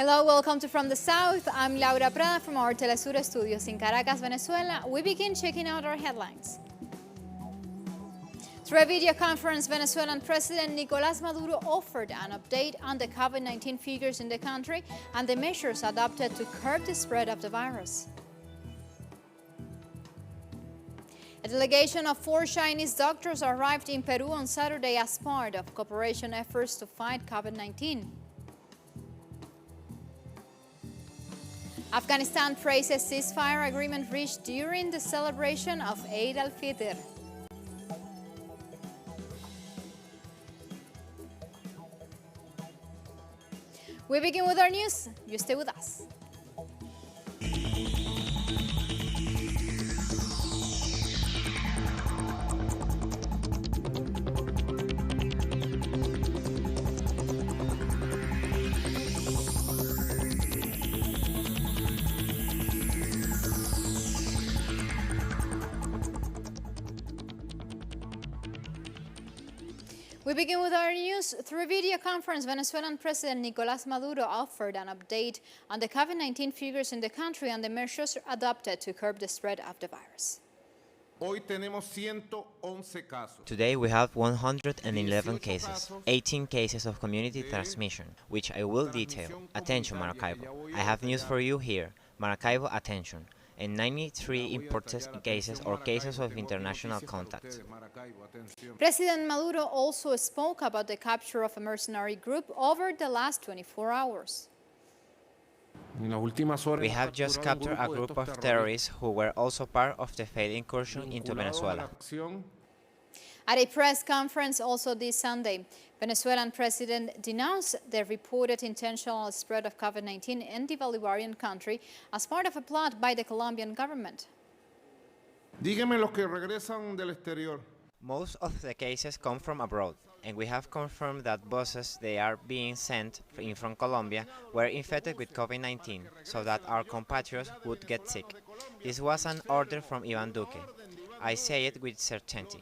Hello, welcome to From the South. I'm Laura Prada from our Telesur studios in Caracas, Venezuela. We begin checking out our headlines. Through a video conference, Venezuelan President Nicolas Maduro offered an update on the COVID-19 figures in the country and the measures adopted to curb the spread of the virus. A delegation of 4 Chinese doctors arrived in Peru on Saturday as part of cooperation efforts to fight COVID-19. Afghanistan praises ceasefire agreement reached during the celebration of Eid alFitr. We begin with our news. You stay with us. We begin with our news. Through a video conference, Venezuelan President Nicolas Maduro offered an update on the COVID-19 figures in the country and the measures adopted to curb the spread of the virus. Today we have 111 cases, 18 cases of community transmission, which I will detail. Attention, Maracaibo. I have news for you here. Maracaibo, attention. And 93 imported cases or cases of international contact. President Maduro also spoke about the capture of a mercenary group over the last 24 hours. We have just captured a group of terrorists who were also part of the failed incursion into Venezuela. At a press conference also this Sunday, Venezuelan President denounced the reported intentional spread of COVID-19 in the Bolivarian country as part of a plot by the Colombian government. Most of the cases come from abroad, and we have confirmed that buses they are being sent in from Colombia were infected with COVID-19, so that our compatriots would get sick. This was an order from Iván Duque. I say it with certainty.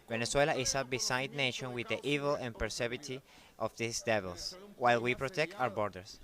Venezuela is a beside nation with the evil and perversity of these devils, while we protect our borders.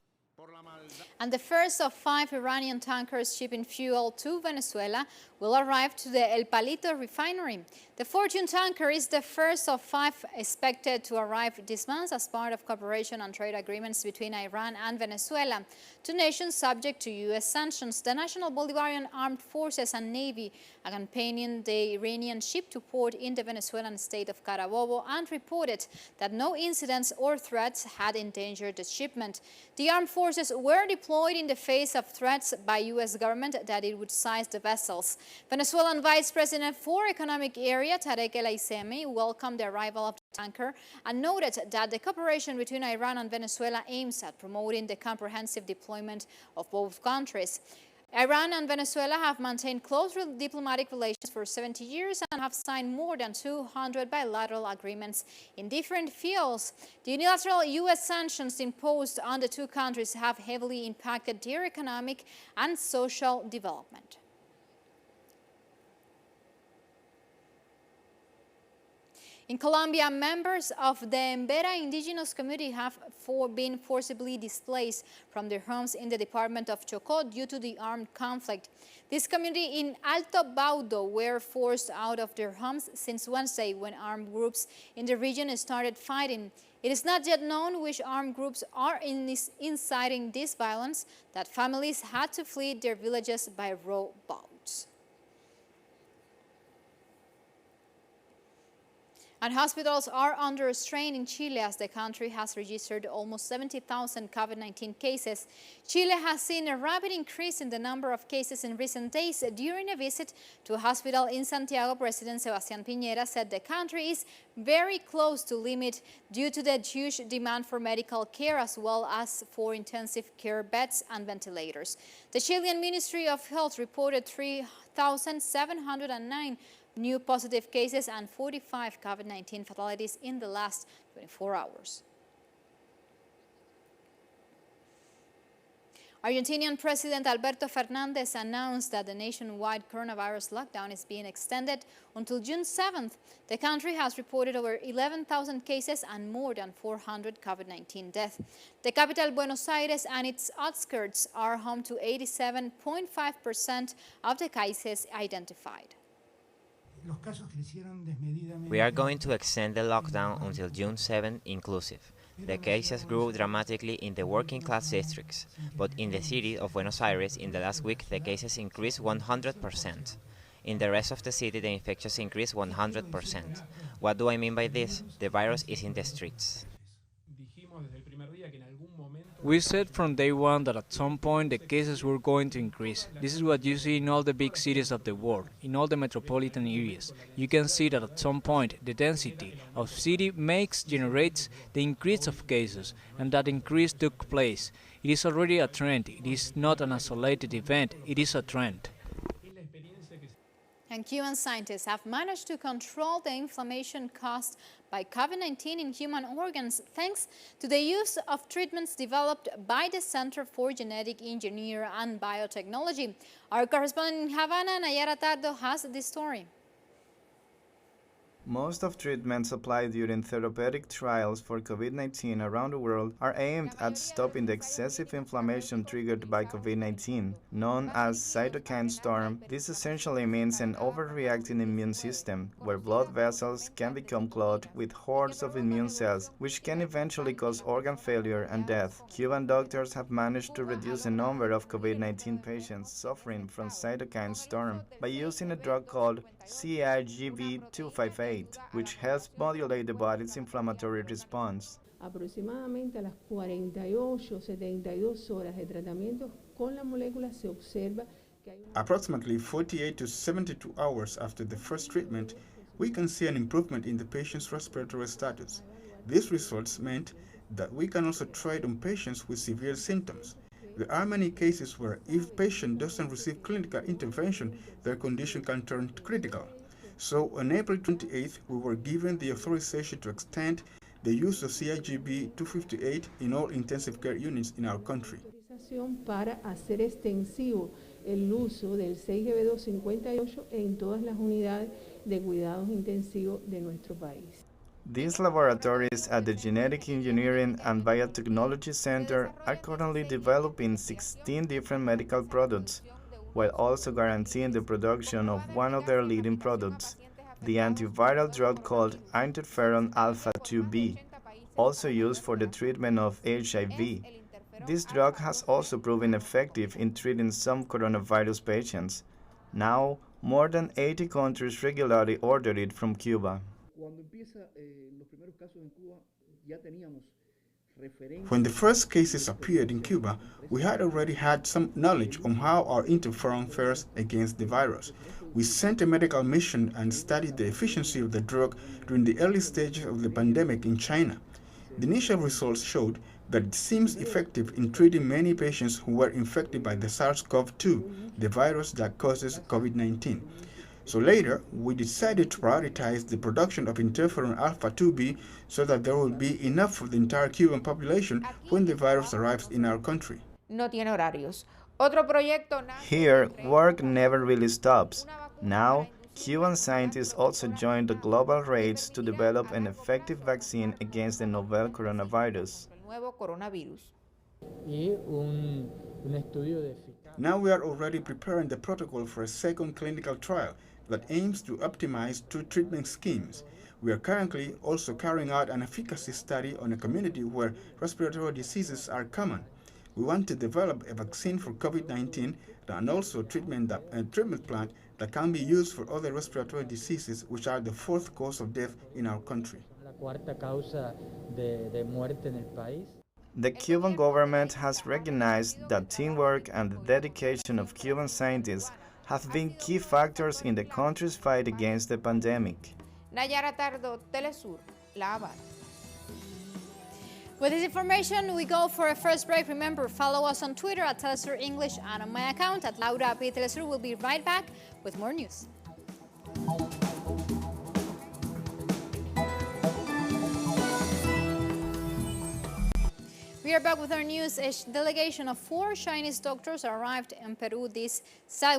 And the first of 5 Iranian tankers shipping fuel to Venezuela will arrive to the El Palito refinery. The Fortune tanker is the first of 5 expected to arrive this month as part of cooperation on trade agreements between Iran and Venezuela, 2 nations subject to U.S. sanctions. The National Bolivarian Armed Forces and Navy accompanying the Iranian ship to port in the Venezuelan state of Carabobo and reported that no incidents or threats had endangered the shipment. The armed forces were deployed in the face of threats by U.S. government that it would seize the vessels. Venezuelan Vice President for Economic Area, Tarek El Aissemi, welcomed the arrival of the tanker and noted that the cooperation between Iran and Venezuela aims at promoting the comprehensive deployment of both countries. Iran and Venezuela have maintained close diplomatic relations for 70 years and have signed more than 200 bilateral agreements in different fields. The unilateral U.S. sanctions imposed on the 2 countries have heavily impacted their economic and social development. In Colombia, members of the Embera Indigenous community have been forcibly displaced from their homes in the department of Chocó due to the armed conflict. This community in Alto Baudo were forced out of their homes since Wednesday when armed groups in the region started fighting. It is not yet known which armed groups are inciting this violence, that families had to flee their villages by rowboats. And hospitals are under strain in Chile as the country has registered almost 70,000 COVID-19 cases. Chile has seen a rapid increase in the number of cases in recent days. During a visit to a hospital in Santiago, President Sebastián Piñera said the country is very close to limit due to the huge demand for medical care as well as for intensive care beds and ventilators. The Chilean Ministry of Health reported 3,709 new positive cases and 45 COVID-19 fatalities in the last 24 hours. Argentinian President Alberto Fernández announced that the nationwide coronavirus lockdown is being extended until June 7th. The country has reported over 11,000 cases and more than 400 COVID-19 deaths. The capital, Buenos Aires, and its outskirts are home to 87.5% of the cases identified. We are going to extend the lockdown until June 7 inclusive. The cases grew dramatically in the working-class districts, but in the city of Buenos Aires in the last week the cases increased 100%. In the rest of the city the infections increased 100%. What do I mean by this? The virus is in the streets. We said from day one that at some point the cases were going to increase. This is what you see in all the big cities of the world, in all the metropolitan areas. You can see that at some point the density of city generates the increase of cases, and that increase took place. It is already a trend. It is not an isolated event. It is a trend. And Cuban scientists have managed to control the inflammation caused by COVID-19 in human organs thanks to the use of treatments developed by the Center for Genetic Engineering and Biotechnology. Our correspondent in Havana, Nayara Tardo, has this story. Most of treatments applied during therapeutic trials for COVID-19 around the world are aimed at stopping the excessive inflammation triggered by COVID-19, known as cytokine storm. This essentially means an overreacting immune system, where blood vessels can become clogged with hordes of immune cells, which can eventually cause organ failure and death. Cuban doctors have managed to reduce the number of COVID-19 patients suffering from cytokine storm by using a drug called CIGB258, which helps modulate the body's inflammatory response. Aproximadamente a las 48-72 horas de tratamiento con la molécula se observa que hay Approximately 48 to 72 hours after the first treatment, we can see an improvement in the patient's respiratory status. These results meant that we can also try it on patients with severe symptoms. There are many cases where if patient doesn't receive clinical intervention, their condition can turn critical. So on April 28th, we were given the authorization to extend the use of CIGB258 in all intensive care units in our country. autorización para hacer extensivo el uso del 6GB258 en todas las unidades de cuidados intensivos de nuestro país. These laboratories at the Genetic Engineering and Biotechnology Center are currently developing 16 different medical products, while also guaranteeing the production of one of their leading products, the antiviral drug called interferon alpha-2b, also used for the treatment of HIV. This drug has also proven effective in treating some coronavirus patients. Now, more than 80 countries regularly order it from Cuba. When the first cases appeared in Cuba, we had already had some knowledge on how our interferon fares against the virus. We sent a medical mission and studied the efficiency of the drug during the early stages of the pandemic in China. The initial results showed that it seems effective in treating many patients who were infected by the SARS-CoV-2, the virus that causes COVID-19. So later, we decided to prioritize the production of interferon alpha-2b so that there will be enough for the entire Cuban population when the virus arrives in our country. No tiene horarios. Otro proyecto. Here, work never really stops. Now, Cuban scientists also joined the global race to develop an effective vaccine against the novel coronavirus. Now we are already preparing the protocol for a second clinical trial that aims to optimize two treatment schemes. We are currently also carrying out an efficacy study on a community where respiratory diseases are common. We want to develop a vaccine for COVID-19 and also a treatment plant that can be used for other respiratory diseases, which are the fourth cause of death in our country. The Cuban government has recognized that teamwork and the dedication of Cuban scientists have been key factors in the country's fight against the pandemic. Nayara Tardo, Telesur, La Habana. With this information, we go for a first break. Remember, follow us on Twitter at Telesur English and on my account at Laura P. Telesur. We'll be right back with more news. We are back with our news. A delegation of 4 Chinese doctors arrived in Peru this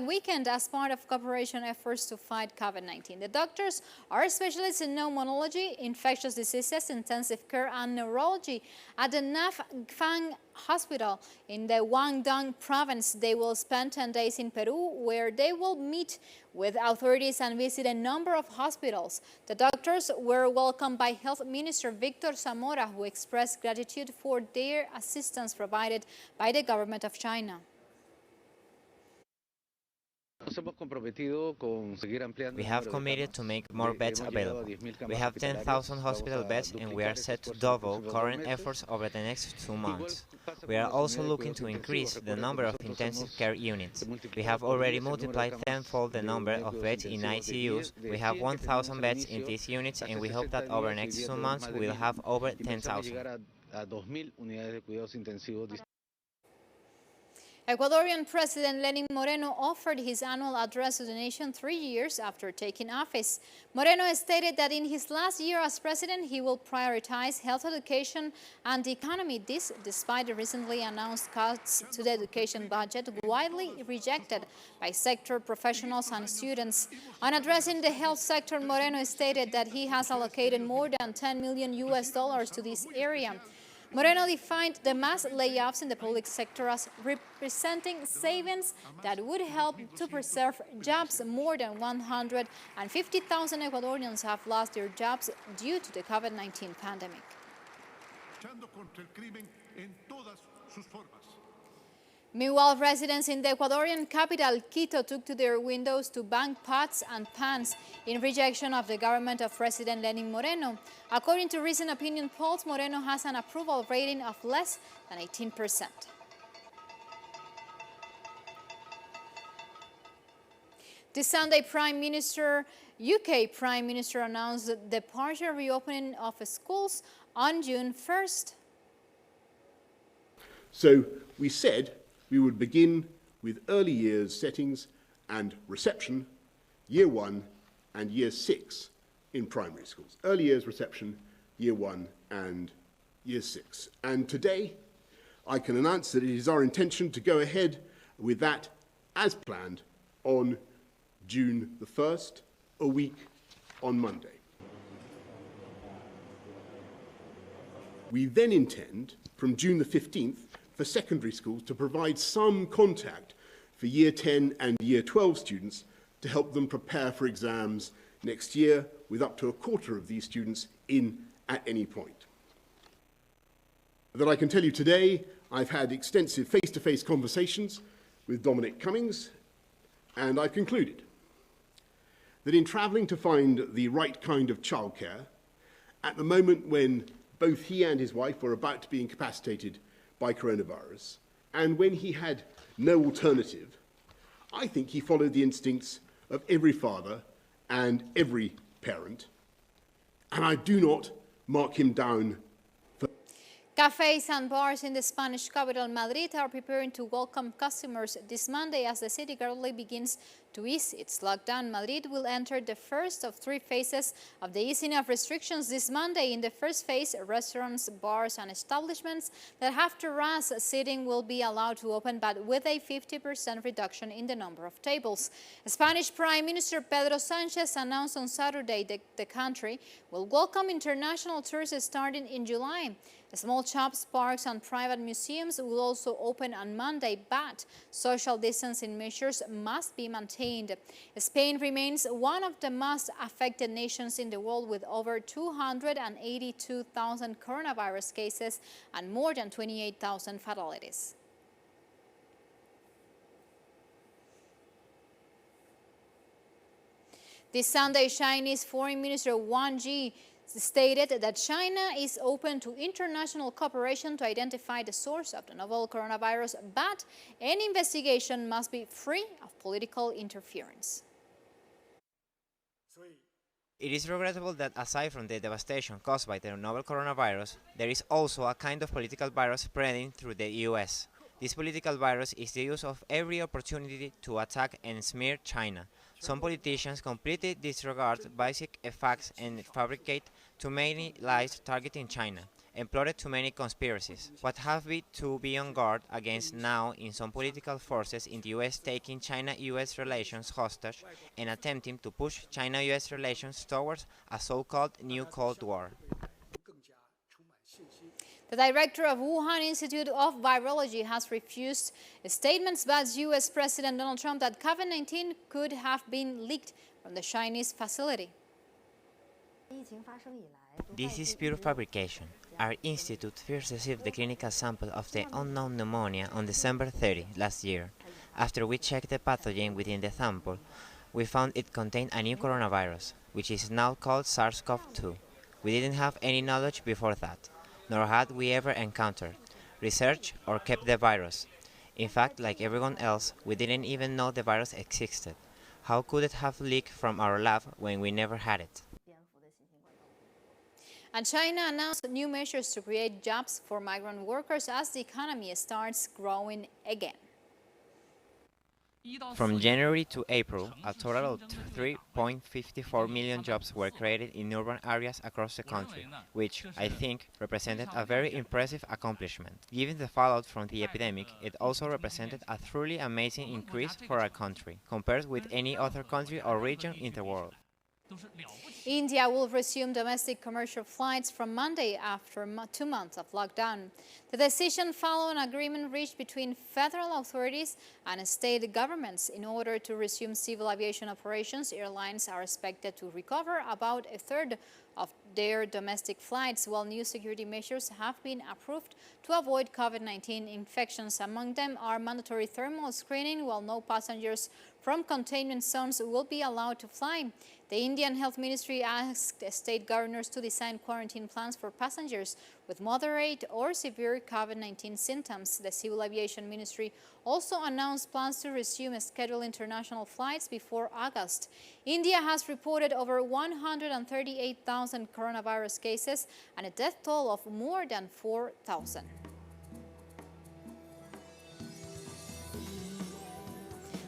weekend as part of cooperation efforts to fight COVID-19. The doctors are specialists in pneumology, infectious diseases, intensive care, and neurology. At the Nafang Hospital in the Guangdong province, they will spend 10 days in Peru, where they will meet with authorities and visit a number of hospitals. The doctors were welcomed by Health Minister Victor Zamora, who expressed gratitude for their assistance provided by the government of China. We have committed to make more beds available. We have 10,000 hospital beds and we are set to double current efforts over the next 2 months. We are also looking to increase the number of intensive care units. We have already multiplied tenfold the number of beds in ICUs. We have 1,000 beds in these units and we hope that over the next 2 months we will have over 10,000. Ecuadorian President Lenin Moreno offered his annual address to the nation 3 years after taking office. Moreno stated that in his last year as president, he will prioritize health education and the economy. This, despite the recently announced cuts to the education budget, widely rejected by sector professionals and students. On addressing the health sector, Moreno stated that he has allocated more than $10 million to this area. Moreno defined the mass layoffs in the public sector as representing savings that would help to preserve jobs. More than 150,000 Ecuadorians have lost their jobs due to the COVID-19 pandemic. Meanwhile, residents in the Ecuadorian capital, Quito, took to their windows to bang pots and pans in rejection of the government of President Lenin Moreno. According to recent opinion polls, Moreno has an approval rating of less than 18%. This Sunday, UK Prime Minister announced the partial reopening of schools on June 1st. So we said we would begin with early years settings and reception, year 1 and year 6 in primary schools. Early years reception, year 1 and year 6. And today I can announce that it is our intention to go ahead with that as planned on June the 1st, a week on Monday. We then intend from June the 15th for secondary schools to provide some contact for Year 10 and Year 12 students to help them prepare for exams next year, with up to a quarter of these students in at any point. That I can tell you today, I've had extensive face-to-face conversations with Dominic Cummings, and I've concluded that in travelling to find the right kind of childcare, at the moment when both he and his wife were about to be incapacitated by coronavirus, and when he had no alternative, I think he followed the instincts of every father and every parent, and I do not mark him down. Cafes and bars in the Spanish capital, Madrid, are preparing to welcome customers this Monday as the city gradually begins to ease its lockdown. Madrid will enter the first of 3 phases of the easing of restrictions this Monday. In the first phase, restaurants, bars, and establishments that have terrace seating will be allowed to open, but with a 50% reduction in the number of tables. Spanish Prime Minister Pedro Sánchez announced on Saturday that the country will welcome international tourists starting in July. Small shops, parks, and private museums will also open on Monday, but social distancing measures must be maintained. Spain remains one of the most affected nations in the world, with over 282,000 coronavirus cases and more than 28,000 fatalities. This Sunday, Chinese Foreign Minister Wang Yi stated that China is open to international cooperation to identify the source of the novel coronavirus, but any investigation must be free of political interference. It is regrettable that aside from the devastation caused by the novel coronavirus, there is also a kind of political virus spreading through the US. This political virus is the use of every opportunity to attack and smear China. Some politicians completely disregard basic facts and fabricate too many lies targeting China. and plotted too many conspiracies. What have we to be on guard against now in some political forces in the US taking China-US relations hostage and attempting to push China-US relations towards a so-called new Cold War. The director of Wuhan Institute of Virology has refused statements by US President Donald Trump that COVID-19 could have been leaked from the Chinese facility. This is pure fabrication. Our institute first received the clinical sample of the unknown pneumonia on December 30 last year. After we checked the pathogen within the sample, we found it contained a new coronavirus, which is now called SARS-CoV-2. We didn't have any knowledge before that, nor had we ever encountered, researched, or kept the virus. In fact, like everyone else, we didn't even know the virus existed. How could it have leaked from our lab when we never had it? And China announced new measures to create jobs for migrant workers as the economy starts growing again. From January to April, a total of 3.54 million jobs were created in urban areas across the country, which, I think, represented a very impressive accomplishment. Given the fallout from the epidemic, it also represented a truly amazing increase for our country, compared with any other country or region in the world. India will resume domestic commercial flights from Monday after 2 months of lockdown. The decision followed an agreement reached between federal authorities and state governments. In order to resume civil aviation operations, airlines are expected to recover about a third of their domestic flights, while new security measures have been approved to avoid COVID-19 infections. Among them are mandatory thermal screening, while no passengers from containment zones will be allowed to fly. The Indian Health Ministry asked state governors to design quarantine plans for passengers with moderate or severe COVID-19 symptoms. The Civil Aviation Ministry also announced plans to resume scheduled international flights before August. India has reported over 138,000 coronavirus cases and a death toll of more than 4,000.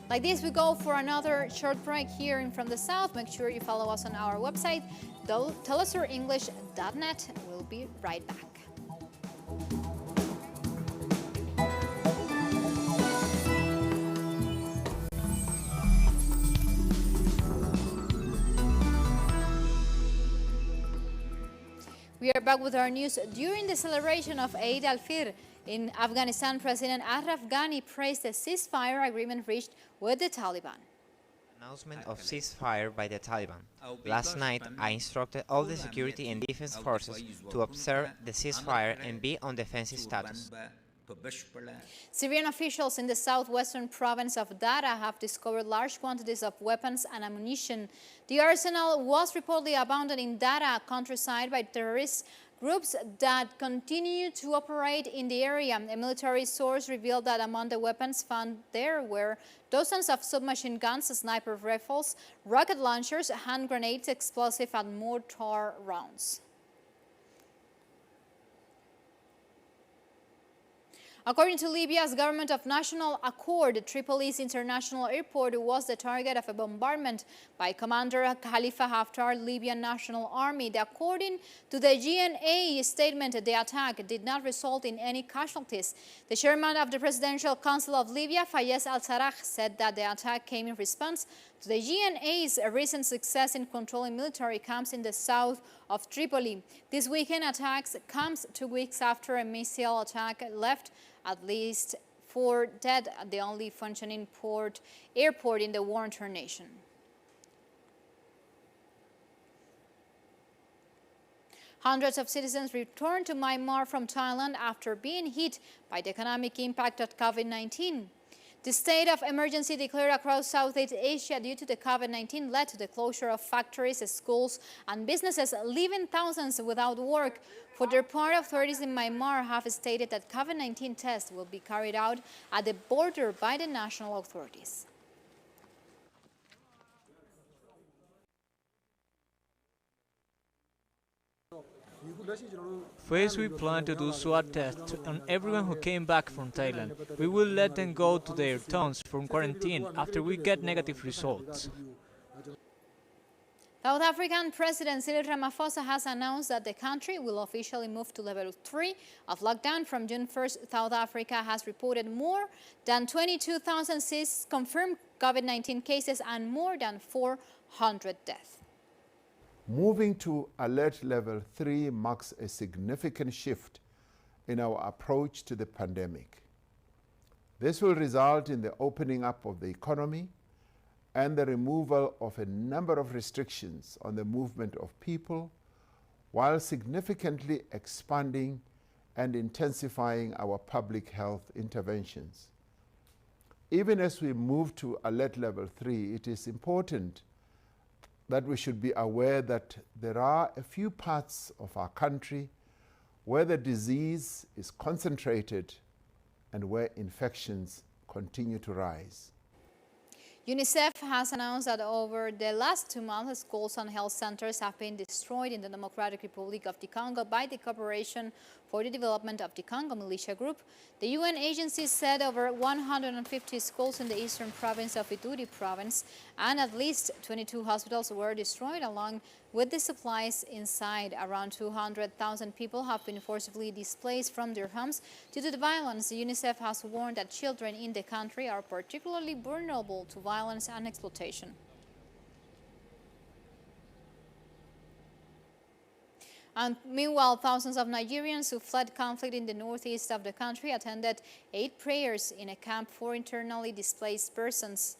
Like this, we go for another short break here in From the South. Make sure you follow us on our website, teleusenglish.net. We'll be right back. We are back with our news. During the celebration of Eid al-Fitr in Afghanistan, President Ashraf Ghani praised the ceasefire agreement reached with the Taliban. Announcement of ceasefire by the Taliban. Last night, I instructed all the security and defense forces to observe the ceasefire and be on defensive status. Syrian officials in the southwestern province of Dara have discovered large quantities of weapons and ammunition. The arsenal was reportedly abandoned in Dara countryside by terrorist groups that continue to operate in the area. A military source revealed that among the weapons found there were dozens of submachine guns, sniper rifles, rocket launchers, hand grenades, explosive and mortar rounds. According to Libya's government of national accord, Tripoli's international airport was the target of a bombardment by Commander Khalifa Haftar, Libyan National Army. According to the GNA statement, the attack did not result in any casualties. The chairman of the Presidential Council of Libya, Fayez al-Sarraj, said that the attack came in response to the GNA's recent success in controlling military camps in the south of Tripoli. This weekend attacks comes 2 weeks after a missile attack left at least 4 dead at the only functioning airport in the war-torn nation. Hundreds of citizens returned to Myanmar from Thailand after being hit by the economic impact of COVID-19. The state of emergency declared across Southeast Asia due to the COVID-19 led to the closure of factories, schools, and businesses, leaving thousands without work. For their part, authorities in Myanmar have stated that COVID-19 tests will be carried out at the border by the national authorities. First, we plan to do SWAT tests on everyone who came back from Thailand. We will let them go to their towns from quarantine after we get negative results. South African President Cyril Ramaphosa has announced that the country will officially move to level 3 of lockdown from June 1st. South Africa has reported more than 22,006 confirmed COVID-19 cases and more than 400 deaths. Moving to alert level 3 marks a significant shift in our approach to the pandemic. This will result in the opening up of the economy and the removal of a number of restrictions on the movement of people, while significantly expanding and intensifying our public health interventions. Even as we move to alert level 3, it is important that we should be aware that there are a few parts of our country where the disease is concentrated and where infections continue to rise. UNICEF has announced that over the last 2 months, schools and health centers have been destroyed in the Democratic Republic of the Congo by the Cooperation for the Development of the Congo militia group. The UN agency said over 150 schools in the eastern province of Ituri province and at least 22 hospitals were destroyed along with the supplies inside. Around 200,000 people have been forcibly displaced from their homes due to the violence. UNICEF has warned that children in the country are particularly vulnerable to violence and exploitation. And meanwhile, thousands of Nigerians who fled conflict in the northeast of the country attended 8 prayers in a camp for internally displaced persons.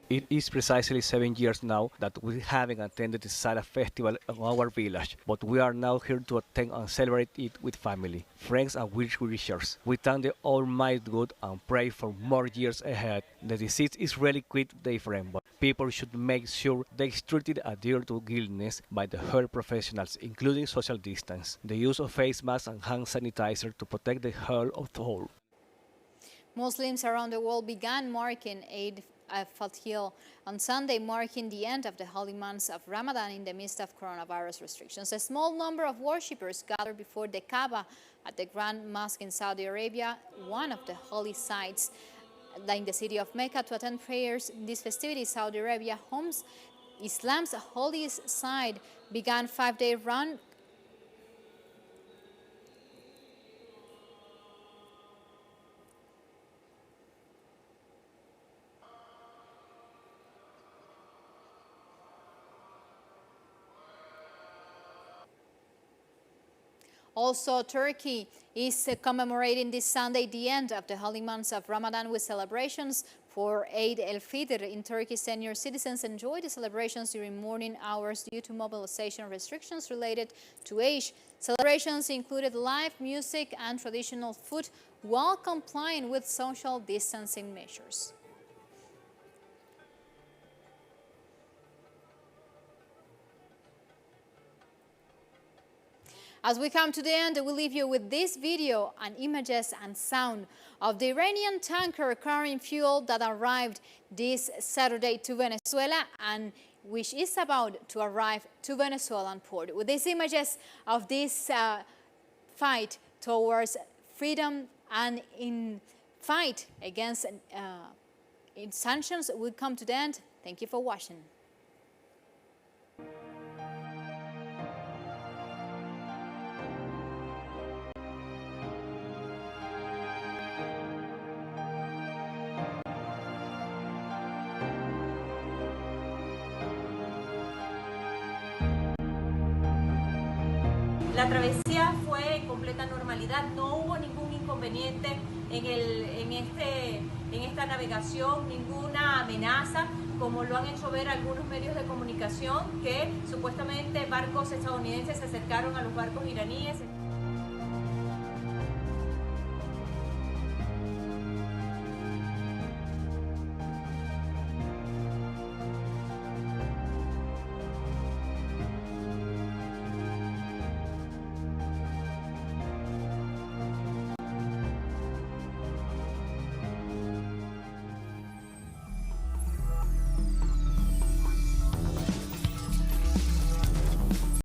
It is precisely 7 years now that we haven't attended the Sara festival in our village, but we are now here to attend and celebrate it with family, friends and wishers. We thank the Almighty God and pray for more years ahead. The disease is really quite different, but people should make sure they strictly adhere to guidelines by the health professionals, including social distance, the use of face masks and hand sanitizer to protect the health of all. Muslims around the world began marking Eid al-Fitr on Sunday, marking the end of the holy months of Ramadan in the midst of coronavirus restrictions. A small number of worshippers gathered before the Kaaba at the Grand Mosque in Saudi Arabia, one of the holy sites in the city of Mecca, to attend prayers. In this festivity, Saudi Arabia, homes Islam's holiest site, began a 5-day run. Also, Turkey is commemorating this Sunday the end of the holy months of Ramadan with celebrations for Eid al-Fitr. In Turkey, senior citizens enjoy the celebrations during morning hours due to mobilization restrictions related to age. Celebrations included live music and traditional food while complying with social distancing measures. As we come to the end, we leave you with this video and images and sound of the Iranian tanker carrying fuel that arrived this Saturday to Venezuela and which is about to arrive to Venezuelan port. With these images of this fight towards freedom and in fight against sanctions, we come to the end. Thank you for watching. La travesía fue en completa normalidad, no hubo ningún inconveniente en esta navegación, ninguna amenaza, como lo han hecho ver algunos medios de comunicación, que supuestamente barcos estadounidenses se acercaron a los barcos iraníes.